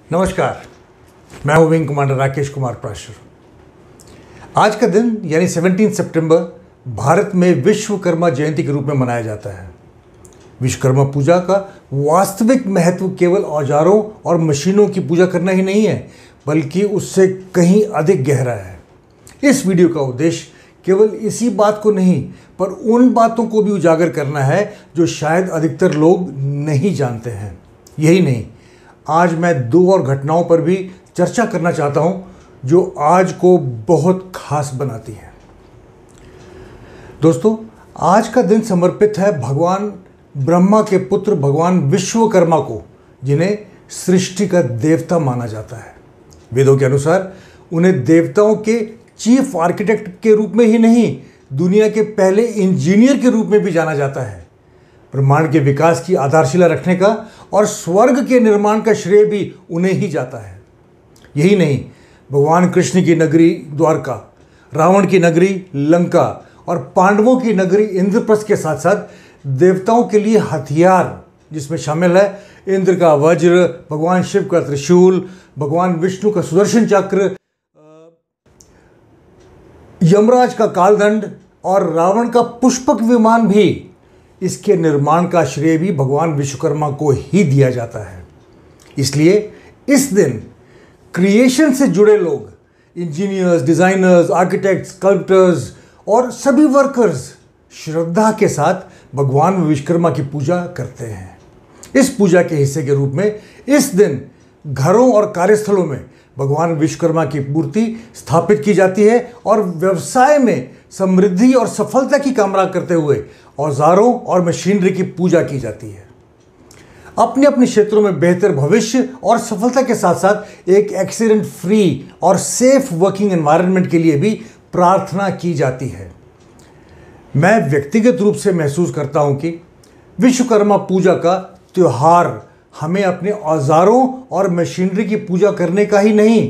नमस्कार, मैं हूं विंग कमांडर राकेश कुमार प्राशर। आज का दिन यानी 17 सितंबर भारत में विश्वकर्मा जयंती के रूप में मनाया जाता है। विश्वकर्मा पूजा का वास्तविक महत्व केवल औजारों और मशीनों की पूजा करना ही नहीं है, बल्कि उससे कहीं अधिक गहरा है। इस वीडियो का उद्देश्य केवल इसी बात को नहीं, पर उन बातों को भी उजागर करना है जो शायद अधिकतर लोग नहीं जानते हैं। यही नहीं, आज मैं दो और घटनाओं पर भी चर्चा करना चाहता हूं जो आज को बहुत खास बनाती हैं। दोस्तों, आज का दिन समर्पित है भगवान ब्रह्मा के पुत्र भगवान विश्वकर्मा को, जिन्हें सृष्टि का देवता माना जाता है। वेदों के अनुसार उन्हें देवताओं के चीफ आर्किटेक्ट के रूप में ही नहीं, दुनिया के पहले इंजीनियर के रूप में भी जाना जाता है। ब्रह्मांड के विकास की आधारशिला रखने का और स्वर्ग के निर्माण का श्रेय भी उन्हें ही जाता है। यही नहीं, भगवान कृष्ण की नगरी द्वारका, रावण की नगरी लंका और पांडवों की नगरी इंद्रप्रस्थ के साथ साथ देवताओं के लिए हथियार, जिसमें शामिल है इंद्र का वज्र, भगवान शिव का त्रिशूल, भगवान विष्णु का सुदर्शन चक्र, यमराज का कालदंड और रावण का पुष्पक विमान भी, इसके निर्माण का श्रेय भी भगवान विश्वकर्मा को ही दिया जाता है। इसलिए इस दिन क्रिएशन से जुड़े लोग, इंजीनियर्स, डिजाइनर्स, आर्किटेक्ट्स, स्कल्प्टर्स और सभी वर्कर्स श्रद्धा के साथ भगवान विश्वकर्मा की पूजा करते हैं। इस पूजा के हिस्से के रूप में इस दिन घरों और कार्यस्थलों में भगवान विश्वकर्मा की मूर्ति स्थापित की जाती है और व्यवसाय में समृद्धि और सफलता की कामना करते हुए औजारों और मशीनरी की पूजा की जाती है। अपने अपने क्षेत्रों में बेहतर भविष्य और सफलता के साथ साथ एक एक्सीडेंट फ्री और सेफ वर्किंग एनवायरनमेंट के लिए भी प्रार्थना की जाती है। मैं व्यक्तिगत रूप से महसूस करता हूं कि विश्वकर्मा पूजा का त्यौहार हमें अपने औजारों और मशीनरी की पूजा करने का ही नहीं,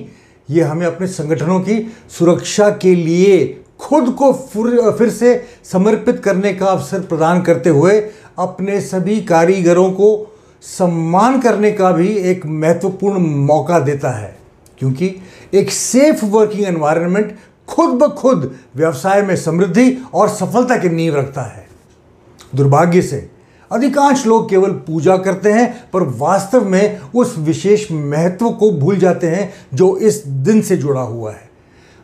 ये हमें अपने संगठनों की सुरक्षा के लिए खुद को फिर से समर्पित करने का अवसर प्रदान करते हुए अपने सभी कारीगरों को सम्मान करने का भी एक महत्वपूर्ण मौका देता है, क्योंकि एक सेफ वर्किंग एनवायरनमेंट खुद ब खुद व्यवसाय में समृद्धि और सफलता की नींव रखता है। दुर्भाग्य से अधिकांश लोग केवल पूजा करते हैं, पर वास्तव में उस विशेष महत्व को भूल जाते हैं जो इस दिन से जुड़ा हुआ है।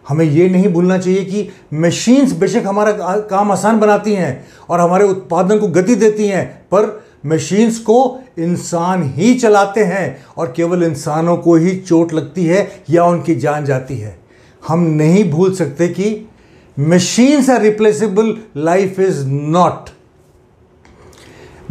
हमें यह नहीं भूलना चाहिए कि मशीन्स बेशक हमारा काम आसान बनाती हैं और हमारे उत्पादन को गति देती हैं, पर मशीन्स को इंसान ही चलाते हैं और केवल इंसानों को ही चोट लगती है या उनकी जान जाती है। हम नहीं भूल सकते कि machines are replaceable, life is not.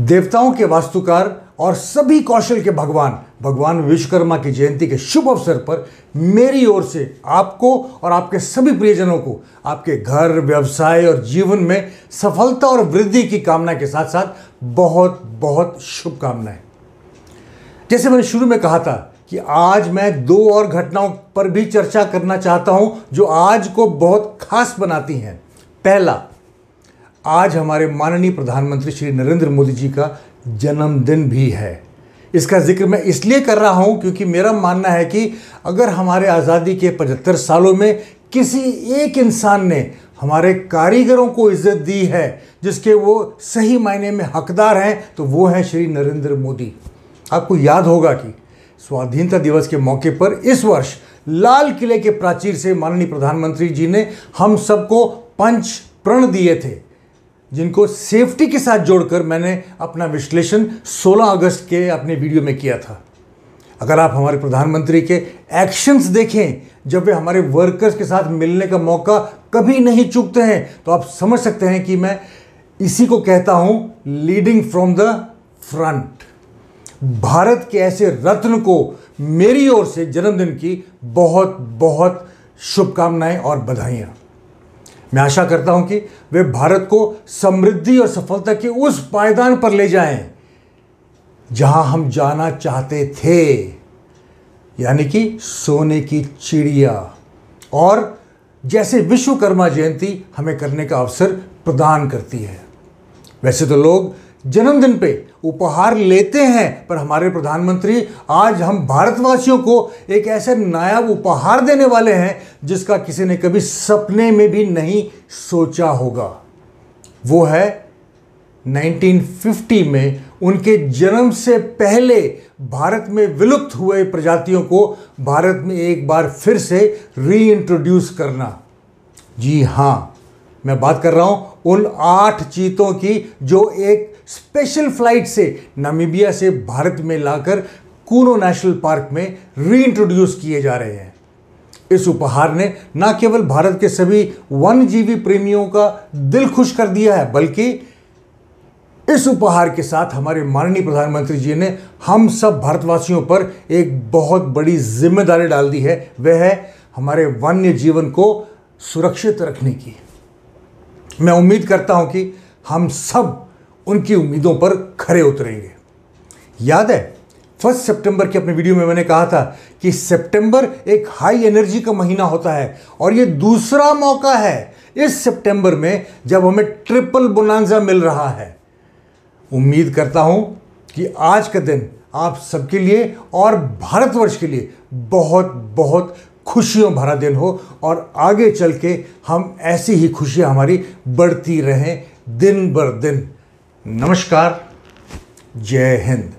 देवताओं के वास्तुकार और सभी कौशल के भगवान विश्वकर्मा की जयंती के शुभ अवसर पर मेरी ओर से आपको और आपके सभी प्रियजनों को आपके घर, व्यवसाय और जीवन में सफलता और वृद्धि की कामना के साथ साथ बहुत बहुत शुभकामनाएं। जैसे मैंने शुरू में कहा था कि आज मैं दो और घटनाओं पर भी चर्चा करना चाहता हूं जो आज को बहुत खास बनाती हैं। पहला, आज हमारे माननीय प्रधानमंत्री श्री नरेंद्र मोदी जी का जन्मदिन भी है। इसका जिक्र मैं इसलिए कर रहा हूं क्योंकि मेरा मानना है कि अगर हमारे आज़ादी के 75 सालों में किसी एक इंसान ने हमारे कारीगरों को इज्जत दी है, जिसके वो सही मायने में हकदार हैं, तो वो हैं श्री नरेंद्र मोदी। आपको याद होगा कि स्वाधीनता दिवस के मौके पर इस वर्ष लाल किले के प्राचीर से माननीय प्रधानमंत्री जी ने हम सबको 5 प्रण दिए थे, जिनको सेफ्टी के साथ जोड़कर मैंने अपना विश्लेषण 16 अगस्त के अपने वीडियो में किया था। अगर आप हमारे प्रधानमंत्री के एक्शंस देखें, जब वे हमारे वर्कर्स के साथ मिलने का मौका कभी नहीं चूकते हैं, तो आप समझ सकते हैं कि मैं इसी को कहता हूं leading from the front. Bharat के ऐसे रत्न को मेरी ओर से जन्मदिन की बहुत बहुत शुभकामनाएं और बधाइयां। मैं आशा करता हूं कि वे भारत को समृद्धि और सफलता के उस पायदान पर ले जाएं जहां हम जाना चाहते थे, यानी कि सोने की चिड़िया, और जैसे विश्वकर्मा जयंती हमें करने का अवसर प्रदान करती है। वैसे तो लोग जन्मदिन पे उपहार लेते हैं, पर हमारे प्रधानमंत्री आज हम भारतवासियों को एक ऐसे नायाब उपहार देने वाले हैं जिसका किसी ने कभी सपने में भी नहीं सोचा होगा। वो है 1950 में उनके जन्म से पहले भारत में विलुप्त हुए प्रजातियों को भारत में एक बार फिर से रीइंट्रोड्यूस करना। जी हाँ, मैं बात कर रहा हूं उन 8 चीतों की जो एक स्पेशल फ्लाइट से नामीबिया से भारत में लाकर कूनो नेशनल पार्क में रीइंट्रोड्यूस किए जा रहे हैं। इस उपहार ने न केवल भारत के सभी वन्यजीवी प्रेमियों का दिल खुश कर दिया है, बल्कि इस उपहार के साथ हमारे माननीय प्रधानमंत्री जी ने हम सब भारतवासियों पर एक बहुत बड़ी जिम्मेदारी डाल दी है। वह है हमारे वन्य जीवन को सुरक्षित रखने की। मैं उम्मीद करता हूं कि हम सब उनकी उम्मीदों पर खरे उतरेंगे। याद है 1 सितंबर की अपने वीडियो में मैंने कहा था कि सितंबर एक हाई एनर्जी का महीना होता है और यह दूसरा मौका है इस सितंबर में जब हमें ट्रिपल बोनांजा मिल रहा है। उम्मीद करता हूं कि आज का दिन आप सबके लिए और भारतवर्ष के लिए बहुत बहुत खुशियों भरा दिन हो और आगे चल के हम ऐसी ही खुशियां हमारी बढ़ती रहें दिन बर दिन। नमस्कार, जय हिंद।